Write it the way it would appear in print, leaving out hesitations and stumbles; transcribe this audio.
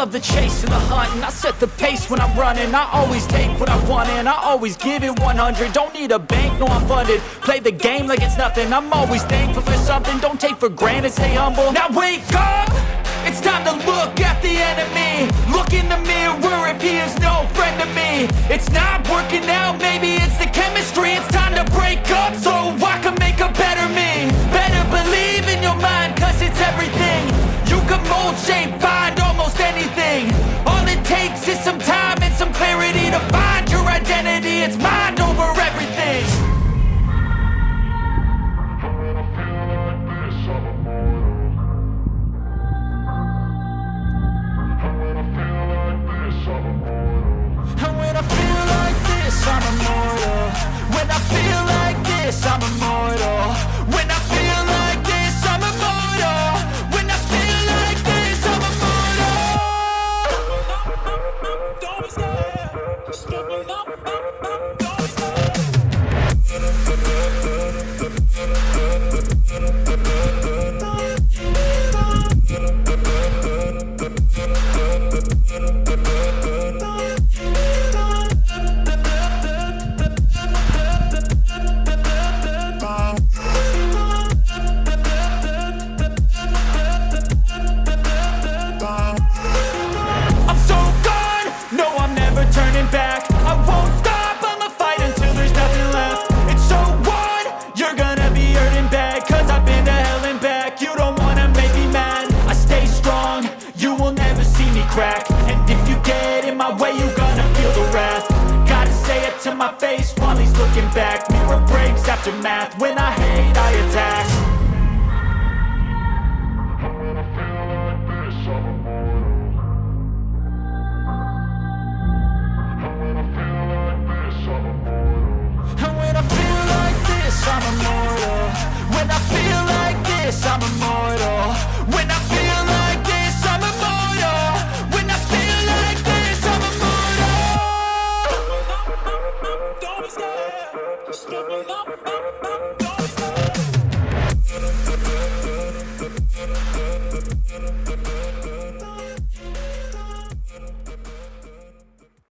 love the chase and the hunt, and I set the pace when I'm running. I always take what I want and I always give it 100. Don't need a bank, no I'm funded. Play the game like it's nothing. I'm always thankful for something. Don't take for granted, stay humble. Now wake up! It's time to look at the enemy. Look in the mirror if he is no friend to me. It's not working out, maybe it's the chemistry. It's time to break up so I can make a better me. Better believe in your mind, cause it's everything. You can mold, shape, find almost anything. All it takes is some time and some clarity to find your identity. It's mind over everything. And when I feel like this, I'm immortal. When I feel like this, I'm immortal. When I feel like this, I'm immortal. When I feel like this, I'm immortal. Don't be scared. Just stepping up. Don't be scared. And if you get in my way, you're gonna feel the wrath. Gotta say it to my face while he's looking back. Mirror breaks after math. When I hate, I attack. And when I feel like this, I'm immortal. And when I feel like this, I'm immortal. And when I feel like this, I'm immortal. When I feel like this, I'm immortal. When I feel like this, I'm immortal. When I feel like this, I'm immortal. Don't be scared. Just step it up.